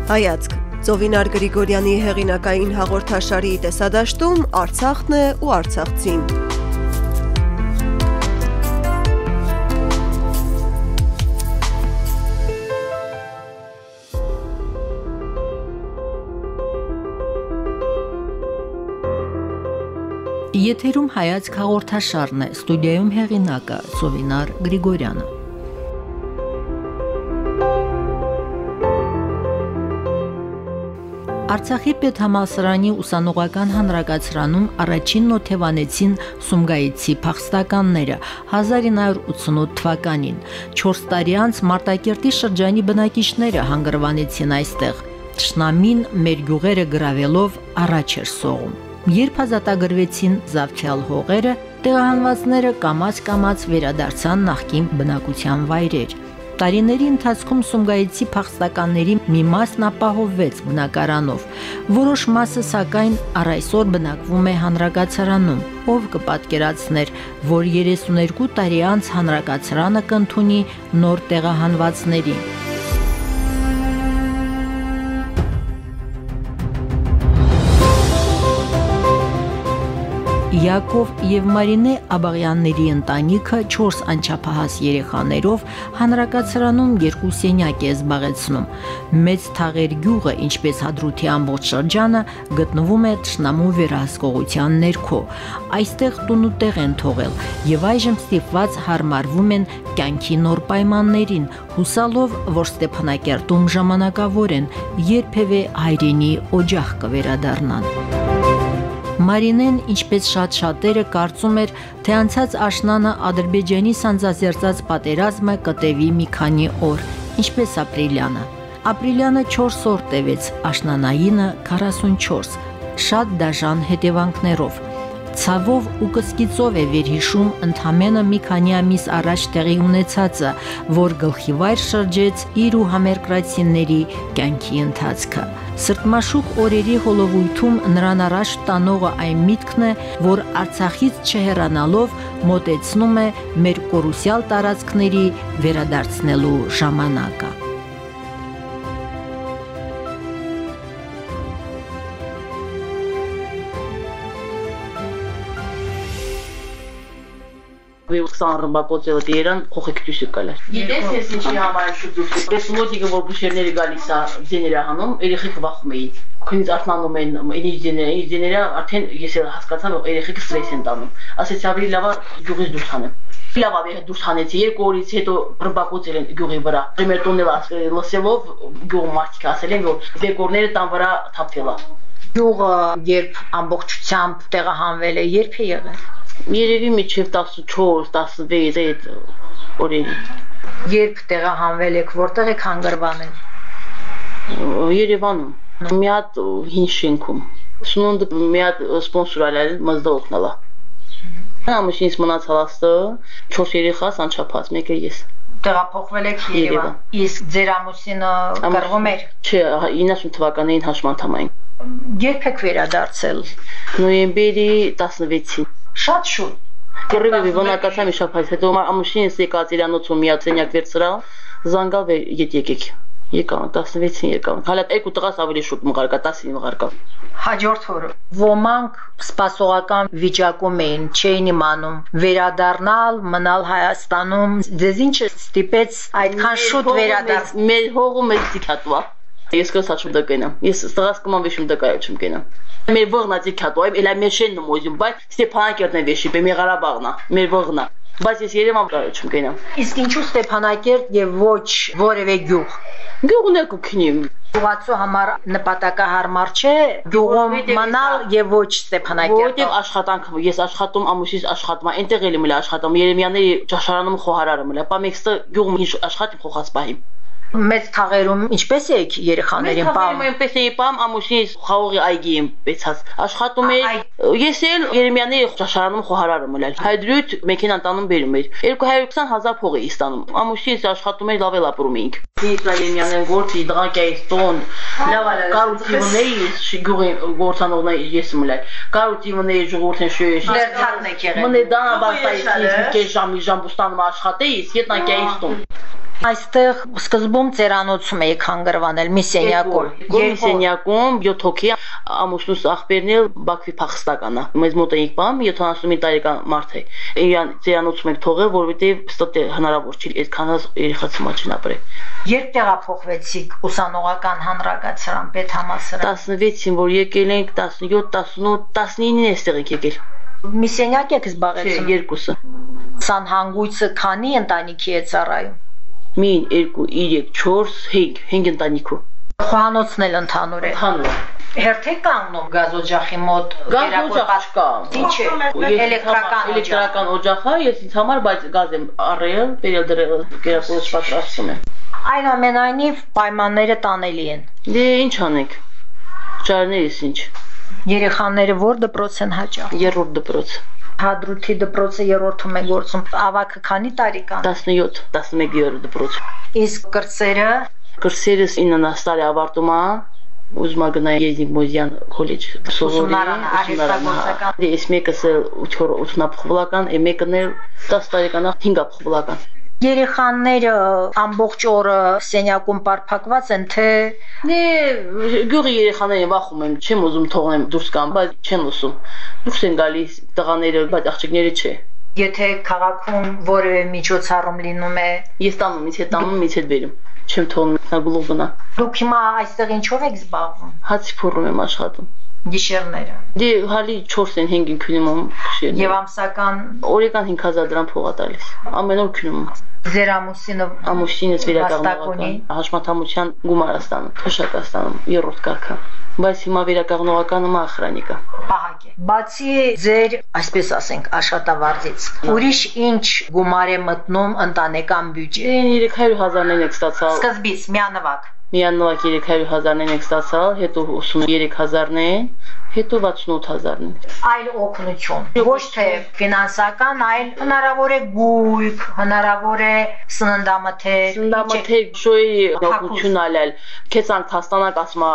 Հայացք Ծովինար Գրիգորյանի հեղինակային հաղորդաշարի տեսադաշտում Արցախն է ու արցախցին։ Եթերում հայացք հաղորդաշարն է, ստուդիայում հեղինակը Ծովինար Գրիգորյանը։ Արցախի պետհամալսարանի ուսանողական հանրակացարանում առաջին նոթևանեցին Սումգայիցի փախստականները 1988 թվականին։ 4 տարի անց Մարտակերտի շրջանի բնակիչները հանգրվանեցին այստեղ։ Թշնամին մեր գյուղերը գրավելով առաջ էր սողում։ Երբ ազատագրվեցին զավթյալ հողերը, տեղահանվածները կամաց-կամաց վերադարձան նախկին բնակության վայրեր։ Տարիների ընթացքում Սումգայիցի փախստականների մի մասն ապահովվեց բնակարանով, որոշ մասը սակայն առ այսօր բնակվում է հանրակացարանում, ով կպատկերացներ, որ 32 տարի անց հանրակացարանը կընդունի նոր տեղահանվածների։ Յակով և Մարինե Աբաղյանների ընտանիքը 4 անչափահաս երեխաներով հանրակացարանում 2 սենյակ է զբաղեցնում։ Մեծ Թաղեր գյուղը, ինչպես Հադրութի ամբողջ շրջանը, գտնվում է թշնամու վերահսկողության ներքո։ Այստեղ տուն ու տեղ են թողել և այժմ ստիպված հարմարվում են կյանքի նոր պայմաններին, հուսալով, որ Ստեփանակերտում ժամանակավոր են, երբևէ հայրենի օջախ կվերադառնան։ Մարինեն, ինչպես շատ շատերը, կարծում էր, թե անցած աշնանը Ադրբեջանի սանձազերծած պատերազմը կտևի մի քանի օր, ինչպես ապրիլյանը։ Ապրիլյանը 4 օր տևեց, աշնանայինը 44, շատ դաժան հետևանքներով։ Ցավով ու կսկիծով է վերհիշում ընդամենը մի քանի ամիս առաջ տեղի ունեցածը, որ գլխիվայր շրջեց իր ու համերկրացիների կյանքի ընթացքը։ Սրտմաշուկ օրերի հոլովույթում նրան առաջ տանողը այն միտքն է, որ Արցախից չհեռանալով մոտեցնում է մեր կորուսյալ տարածքների վերադարձնելու ժամանակը։ Վեուսան ռմբակոծելը դերան խոխեք դուսը կալար։ Գիտես ես ինչի համար շուտ դուրս։ Լոջիկը որ բուշերները գալիս է ձեները հանում, երեխեք վախում էին։ Քնից արթնանում են ինձները արդեն ես հասկացա որ երեխեքը ստրես են տանում։ Ասեցի ավելի լավ է գյուղից դուրս հանեմ։ Լավ է դուրս հանեցի 2 օրից հետո ռմբակոծել են գյուղի վրա։ Մեր տունները լսելով գյուղ մարդիկ ասել են որ դեկորները տան վրա թափվել է։ Գյուղը երբ ամբողջությամբ տեղահանվել է, երբ է եղել։ Երևի միջև 14-16 այդ օրերի։ Երբ տեղահանվել եք, որտեղ եք հանգրվանել։ Երևանում։ Մի հատ հին շենքում։ Սնունդը մի հատ սպոնսոր արել մզդա օգնալա։ Ամուսինս մնացալ աստը 4 երեխաս անչափահաս, մեկը ես։ Տեղափոխվել եք Երևան։ Իսկ ձեր ամուսինը կռվում էր։ Չէ, 90 թվականներին հաշմանդամային։ Երբ եք վերադարձել։ Նոյեմբերի 16-ին։ Շատ շուտ։ Կռիվի բնակացա մի շաբաթ հետո ամուսինս եկած իրանոցում մի հատ սենյակ վերցրալ, զանգալ եկեք։ Եկան 16-ին եկան։ Հələ 2 տղաս ավելի շուտ մղարկա 10-ին մղարկա։ Հաջորդ օրը ոմանք սպասողական վիճակում էին, չէին իմանում վերադառնալ, մնալ Հայաստանում։ Ձեզ ինչը ստիպեց այդքան շուտ վերադարձնել։ Մեր հողը մեծ դիքատվա։ Ես կսաչում դակենամ։ Ես տղաս կման վեշում դակայում կենամ։ Մեր ողնա դիքատվա, էլա մեշենն ու մոզում, բայց Ստեփանակերտն է վեշի, բեմի Ղարաբաղն է, մեր ողնա։ Բայց ես Երևան դակայում կենամ։ Իսկ ինչու Ստեփանակերտ եւ ոչ որևէ գյուղ։ Գյուղն է կուքնի։ Գյուղացու համար նպատակահարմար չէ գյուղում մնալ եւ ոչ Ստեփանակերտ։ Որտեղ աշխատանք ես աշխատում ամուսինս աշխատում, այնտեղ էլի մլա աշխատում Երեմյանների ճաշարանում խոհարարը մլա։ Պամեքստը գյուղում աշխատի խոխած պահիմ։ Մեծ Թաղերում ինչպես եք երեխաներին պահում։ Այնպես էի պահում ամուսինս խաղողի այգի եմ պեցած։ Աշխատում էի ես էլ Երեմյանների ճաշարանում խոհարարը մլալ։ Հայդրույթ մեքենան տանում բերում էր։ 220,000 փող էի ստանում։ Ամուսինս աշխատում էր լավ էլ ապրում էինք։ Ես Երեմյանեն գործի դղակայից տոն կարուտիվների գյուղի գործանողներ ես մլալ։ Կարուտիվների ժողովրդեն շոյեշ։ Լերթակն եք եղել։ Մնե դանաբաստայից կես ժամի ժամ բուստանում աշխատեի, ետնանկայից տոն։ Այստեղ սկզբում ծերանոցում էիք հանգրվանել մի սենյակում։ Երկու սենյակում 7 հոգի ամուսնուս աղբերն էլ Բաքվի փախստականա։ Մեզ մոտ էինք բամ 75 տարեկան մարդ է։ Իրան ծերանոցում ենք թողել, որովհետև ստոտ հնարավոր չի այդքան երեխա ծմաչին ապրել։ Երբ տեղափոխվեցիք ուսանողական հանրակացարան պետհամալսարան։ 16-ին որ եկել ենք 17, 18, 19-ին էստեղ ենք եկել։ Մի սենյակ եք զբաղեցնում։ Երկուսը։ Սանհանգույցը քանի ընտանիքի է ծառայում։ 1, 2, 3, 4, 5 ընտանիքու։ Խոհանոցն էլ ընդհանուր է։ Ընդհանուր։ Հերթեք կանգնում գազօջախի մոտ։ Գազօջախ չկա։ Ինչ է։ Էլեկտրական օջախ է, ես ինձ համար բայց գազ եմ առել, բերել դրել, կերակուրս պատրաստում եմ։ Այնուամենայնիվ պայմանները տանելի են։ Դե ինչ անենք։ Ճարներս ինչ։ Երեխաները որ դպրոց են հաճախ։ 3-րդ դպրոց։ Հադրութի դպրոցը 3-րդում է գործում։ Ավագը քանի տարեկան։ 17, 11-րդ դպրոց։ Իսկ կրսերը։ Կրսերս 9 տարի ավարտում է, ուզում գնալ Եզնիկ Մոզյան քոլեջ ուսումնարանը, արհեստագործական։ Դե ես մեկս 8-ափխուլական, մեկն էլ 10 տարեկան 5-ափխուլական։ Երեխաները ամբողջ օրը սենյակում պարփակված են, թե Դե գյուղի երեխաներին վախում եմ, չեմ ուզում թողնեմ դուրս գան, բայց չեն լսում։ Դուրս են գալիս տղաները, բայց աղջիկները չէ։ Եթե քաղաքում որևէ միջոցառում լինում է, Ես տանում, ինձ հետ բերում։ Չեմ թողնում նա գլուխ գնա։ դուք հիմա այստեղ ինչով եք զբաղվում։ Հացի փորում եմ աշխատում։ Գիշերները։ Դե հալի 4-ին 5-ին քնում եմ գիշերները։ Եւ ամսական Օրական 5000 դրամ փող է տալիս։ Ամեն օր քնում եմ։ ձեր Ամուսինս վերականգնողական հաշմանդամության գումար ստանում, թոշակ ստանում 3-րդ կարգը։ Բայց հիմա վերականգնողականը ախրանիկա։ Պահակ է։ Բացի ձեր, այսպես ասենք, աշխատավարձից, ուրիշ ինչ գումար է մտնում ընտանեկան բյուջե։ 300,000-ն եք ստացալ։ Սկզբից միանվագ։ Միանվագ 300,000-ն եք ստացալ, հետո 83,000-ն է, հետո 68,000-ն է։ Այլ օգնություն, ոչ թե ֆինանսական, այլ հնարավոր է գույք, հնարավոր է սննդամթեր, Սննդամթեր շոյի օգնություն ալել, քեցանք հաստանակ ասма,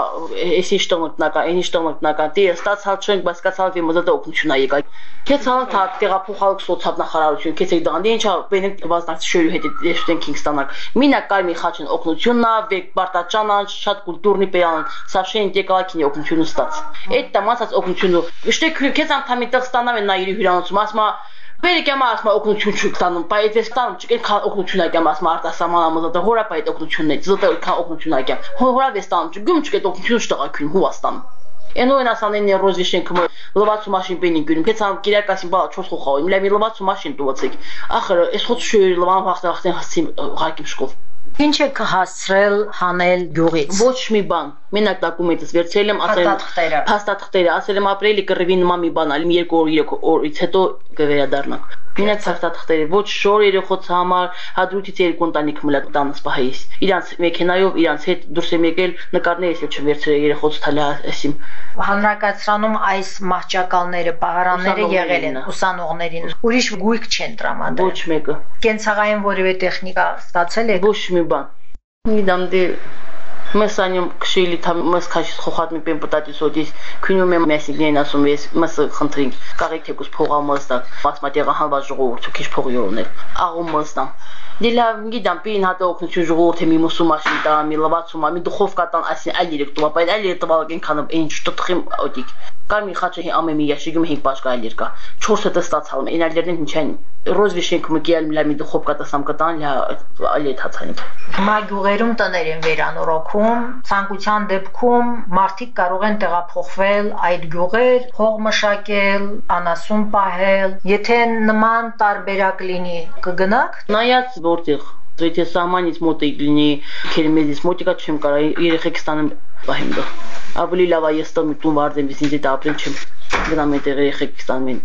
էս ինչ տողնկնական, այն ինչ տողնկնական, դե ստացալ չենք, բայց կացալ վիմոզը օգնություն ա եկա։ Քեցան թա տեղափոխալուկ սոցիալ նախարարություն, քեցեք դանդի ինչա բենիկ վազնակ շոյի հետ դեշտենք ինստանակ։ Մինա կարմի խաչին օգնությունն ա, վեկ բարտաճանան, շատ կուլտուրնի պեան, սաշեն տեկալակին օգնություն ստաց։ Այդ տամասած օգնությունը, իշտե քեց անդամի տեղ ստանամ են նայիրի հյուրանոցում, ասма Բերիկյամա ասма օգնություն չուք տանում, բայց ես տանում չկեն քան օգնություն ակյամ ասма արտասահմանամը դա հորա պայդ օգնությունն է, զոտը քան օգնություն ակյամ։ Հորա վեստանում չգում չկեն օգնություն շտակին հուաստան։ Այնու են ասանեն ռոզի շենքը լվացու մաշին բենին գյուրում, քեզ ամ կիրակասին բալ 4 խոխավի, միլի լվացու մաշին տուացեք։ Ախր ես խոց շուր լվան վախտախտեն հասցին հարկիմ շկով։ Ինչ եք հասցրել հանել գյուղից։ Ոչ մի բան։ Մենակ դոկումենտս վերցրել եմ, ասել եմ փաստաթղթերը, ասել եմ ապրելի կռվի նման մի բան, ալի 2 օր 3 օրից հետո կվերադառնանք։ Մենակ փաստաթղթերը, ոչ շոր երեխոց համար, հադրութից 2 ընտանիք մլա տանս պահեիս։ Իրանց մեքենայով, իրանց հետ դուրս եմ եկել, նկարներս էլ չվերցրել երեխոց թալի ասիմ։ Հանրակացրանում այս մահճակալները, պահարանները եղել են ուսանողներին։ Ուրիշ գույք չեն տրամադրել։ Ոչ մեկը։ Կենցաղային որևէ տեխնիկա ստացել եք։ Ոչ մի բան։ Միդամ դե Mēs saņem kšīli tam mēs kā šis xoxat mi piem patatis odis künyum em mesigneyn asum es mēs xntring qariktekus programmazda matematika halba jogurt kiş pogyorner ağumazdan Dila gidam pin hata okunçun jogurt mi musumaşida mi lavatsuma mi duxovkadan asin әлիրік туа байд әлир տվալգեն քանım այն շտտխիմ օդիկ Կարմի խաչը ամեմի ящигում հինգ բաշկա әлիր կա 4 հետը ստացալım այն әлերն ինչեն ռոզվիշենք մկիալ միլամի դուխովկա տասամ կտան լա ալի թացանիկ Հիմա գյուղերում տներ են վերանորոգում ցանկության դեպքում մարդիկ կարող են տեղափոխվել այդ գյուղեր հող մշակել անասուն պահել եթե նման տարբերակ լինի կգնաք նայած որտեղ Եթե սահմանից մոտ լինի քերմեզից մոտիկա չեմ կարա երեխեք ստանեմ պահեմ դա ավելի լավ է ես տուն տուն վարձեմ ես ինձ դա ապրեմ չեմ գնամ այդտեղ երեխեք ստանում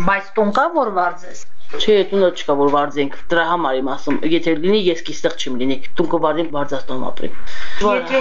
բայց տուն կա որ վարձես Չէ տունը չկա որ վարձենք դրա համար եմ ասում եթե լինի ես կիստեղ չեմ լինի տուն կվարձեմ վարձաստանում ապրեմ Եթե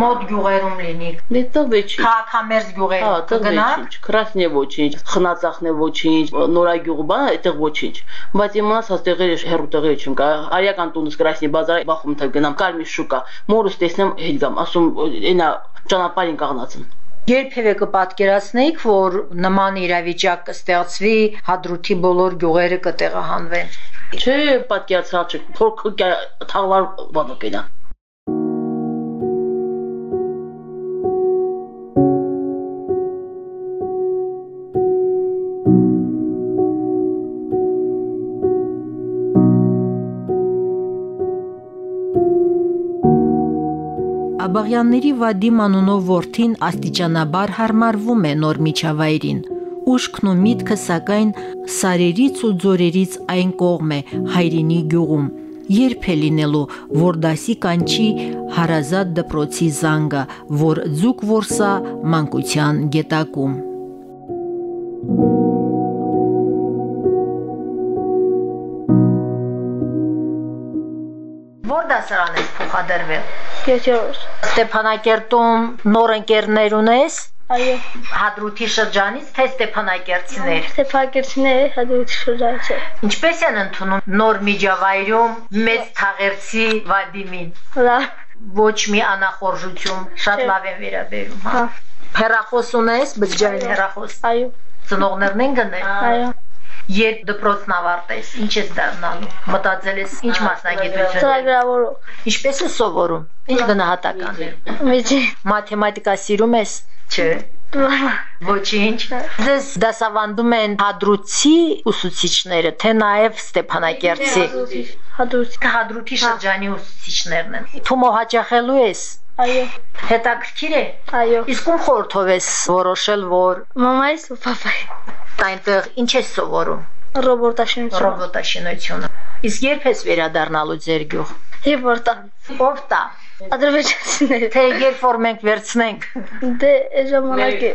մոտ գյուղերում լինի դե տվեչի քաղաքամերձ գյուղերում կգնաք Քրասնե ոչինչ խնածախնե ոչինչ նորագյուղ բան այդտեղ ոչինչ բայց իմանաս տեղերը հերու տեղերը չեմ կա արիական տունս Կրասնի բազար բախում թե գնամ կարմի շուկա մորուս տեսնեմ հետ գամ ասում այնա ճանապարհին կաղնացն Երբևէ կպատկերացնեիք, որ նման իրավիճակ կստեղծվի, Հադրութի բոլոր գյուղերը կտեղահանվեն։ Չէ, պատկերացրած չէ, փորքը թաղլար բանոկենա։ Աբաղյանների Վադիմ անունով որդին աստիճանաբար հարմարվում է նոր միջավայրին։ Ուշքն ու միտքը սակայն սարերից ու ձորերից այն կողմ է հայրենի գյուղում։ Երբ է լինելու, որ դասի կանչի հարազատ դպրոցի զանգը, որ ձուկ որսա մանկության գետակում։ Որ դասարան ես փոխադրվել։ Երկրորդ։ Ստեփանակերտում նոր ընկերներ ունես։ Այո։ Հադրութի շրջանից թե Ստեփանակերտցիներ։ Ստեփանակերտցիները Հադրութի շրջանից է։ Ինչպես են ընդունում նոր միջավայրում մեծ թաղերցի Վադիմին։ Լավ։ Ոչ մի անախորժություն, շատ լավ են վերաբերում, հա։ Հեռախոս ունես, բջջային հեռախոս։ Այո։ Ծնողներն են գնել։ Այո։ Երբ դպրոցն ավարտես, ինչ ես դառնալու։ Մտածել ես ինչ մասնագիտություն։ Ծրագրավորող։ Ինչպես ես սովորում։ Ինչ գնահատականներ։ Միջի։ Մաթեմատիկա սիրում ես։ Չէ։ Ոչինչ։ Ձեզ դասավանդում են հադրութի ուսուցիչները, թե նաև Ստեփանակերտցի։ Հադրութի։ Հադրութի շրջանի ուսուցիչներն են։ Թումո հաճախելու ես։ Այո։ Հետաքրքիր է։ Այո։ Իսկ ում խորհրդով ես որոշել, որ Մամայիս ու պապայի։ այնտեղ ինչ ես սովորում։ Ռոբոտաշինություն։ Ռոբոտաշինությունը։ Իսկ երբ ես վերադառնալու ձեր գյուղ։ Եվ որտան։ Ով տա։ Ադրբեջանցիները։ Թե երբ որ մենք վերցնենք։ Դե ժամանակ է։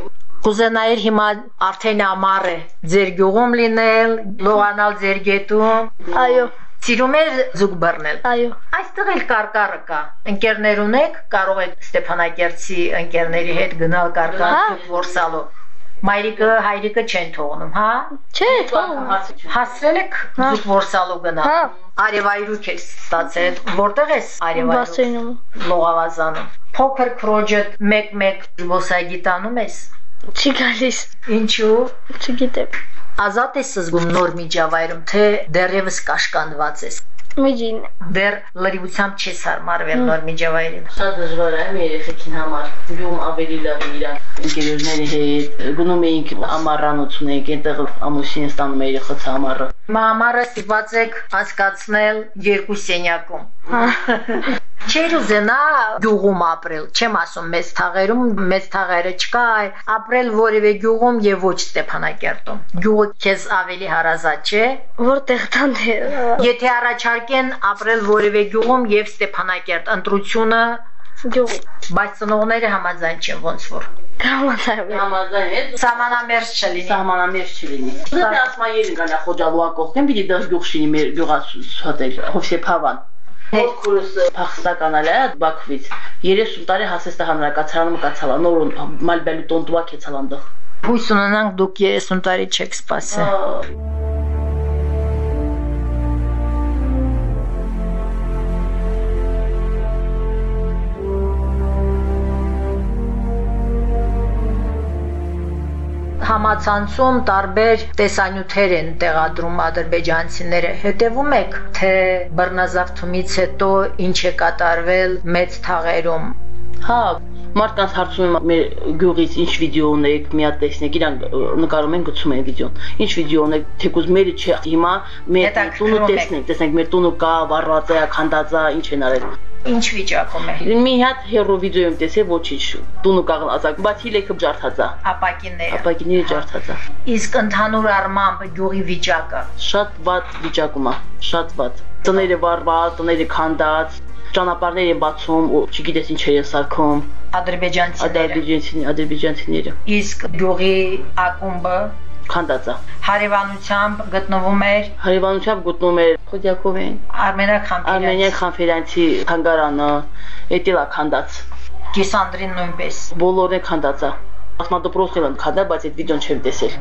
Կուզենայիր հիմա արդեն ամառ է ձեր գյուղում լինել, լողանալ ձեր գետում։ Այո։ Սիրում ես ձուկ բռնել։ Այո։ Այստեղ էլ կարկառը կա։ Ընկերներ ունեք, կարող եք Ստեփանակերտցի ընկերների հետ գնալ կարկառ որսալու։ Մայրիկը, հայրիկը չեն թողնում, հա։ Չէ, թողում։ Հասրել եք ձուկ որսալու գնալ։ Հա։ Արևայրուք ես ստացել։ Որտեղ ես արևայրուք։ Բասեյնում։ Լողավազանում։ Փոքր քրոջդ մեկ-մեկ զբոսայգի տանում ես։ Չի գալիս։ Ինչու։ Չգիտեմ։ Ազատ ես զգում նոր միջավայրում, թե դեռևս կաշկանդված ես։ Միջին։ Դեռ լրիվությամբ չես հարմարվել նոր միջավայրին։ Շատ դժվար է երեխեքին համար։ Գյուղում ավելի լավ է իրանք ընկերների հետ։ Գնում էինք ամառանոց ունենք, այնտեղ ամուսինը ստանում է երեխաց համառը։ Մամարը ստիպված եք անցկացնել երկու սենյակում։ Չէր ուզենա գյուղում ապրել, չեմ ասում մեծ թաղերում, մեծ թաղերը չկա, ապրել որևէ գյուղում եւ ոչ Ստեփանակերտում։ Գյուղը քեզ ավելի հարազատ չէ։ Որտեղ տան է։ Եթե առաջարկեն ապրել որևէ գյուղում եւ Ստեփանակերտ, ընտրությունը Գյուղի։ բայց ծնողները համաձայն չեն ոնց որ։ Կամացավ։ Համաձայն է, Սահմանամերձ չլինի։ սահմանամերձ չլինի։ Դա ասма երին գալա խոջալուա կողքեն, պիտի դեռ գյուղ շինի մեր գյուղացուցել, Հովսեփավան։ Քուրս փախստականալ է Բաքվից 30 տարի հասես տա հանրակացարանում կացալա նոր մալբելու տոնտուա քեցալանդախ։ Հույս ունենանք դուք 30 տարի չեք սպասել։ Համացանցում տարբեր տեսանյութեր են տեղադրում ադրբեջանցիները։ Հետևում եք, թե բռնազավթումից հետո ինչ է կատարվել մեծ թաղերում։ Հա, մարդկանց հարցում եմ մեր գյուղից ինչ վիդեո ունեք, մի հատ տեսնեք, իրանք նկարում են գցում են վիդեոն։ Ինչ վիդեո ունեք, թեկուզ մերը չէ, հիմա մեր տունը տեսնենք մեր տունը կա, վառված է, քանդած է, ինչ են արել։ Ինչ վիճակում է։ Մի հատ հերո վիդեո եմ տեսել, ոչինչ, տունը կաղնացակ, բայց հիլեքը ջարդած է։ Ապակիները ջարդած է։ Իսկ ընդհանուր առմամբ գյուղի վիճակը շատ վատ վիճակում է, շատ վատ։ Տները վառված, տները քանդած, ճանապարհներ են բացում, չգիտես ինչ է սարքում։ Ադրբեջանցիները։ Իսկ գյուղի ակումբը քանդած է։ Հարևանությամբ գտնվում էր Խոդյակովեն Արմենիա Խանֆերանցի թանգարանը, էտել է քանդած։ Կիսանդրին նույնպես։ Բոլորն է քանդած է։ Ասма դպրոցն են քանդած, բայց այդ վիդեոն չեմ տեսել։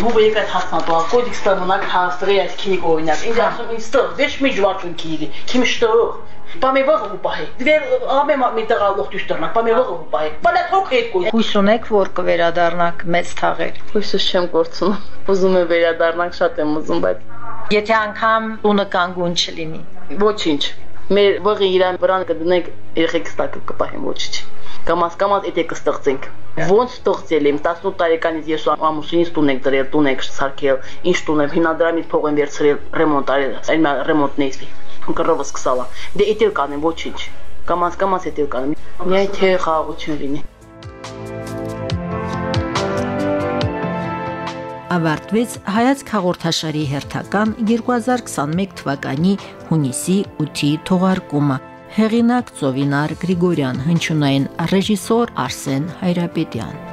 Հուբը եկած հասնատու, կոդիկ ստամունակ հաստրի այս քինիկ օրինակ։ Ինձ ասում ինձ ստող, դեշ մի ջվարչուն քինի, քիմ շտող։ Պամե վաղ ուպահի։ Դեր ամե մի տղալող դուշտորնակ, պամե վաղ ուպահի։ Բալա թոք հետ կոյ։ Հույս ունեք, որ կվերադառնաք մեծ թաղեր։ Հույսս չեմ կորցնում։ Ուզում եմ վերադառնանք, շատ եմ ուզում, բայց Եթե անգամ տունը կանգուն չլինի։ Ոչինչ։ Մեր վղի իրան վրան կդնենք երեխեք ստակը կպահեմ ոչինչ։ Կամաս եթե կստեղծենք։ Ոնց ստեղծել եմ 18 տարեկանից ես ամուսինից տուն եք դրել, տուն եք սարքել, ինչ տուն եմ հիմնադրամից փող եմ վերցրել, ռեմոնտ արել, այլ ռեմոնտն էի։ Կռովը սկսալա։ Դե էտել կանեմ ոչինչ։ Կամաս էտել կանեմ։ Միայն թե խաղաղություն լինի։ Ավարտվեց հայացք հաղորդաշարի հերթական 2021 թվականի հունիսի 8-ի թողարկումը։ Հեղինակ Ծովինար Գրիգորյան, հնչյունային ռեժիսոր Արսեն Հայրապետյան։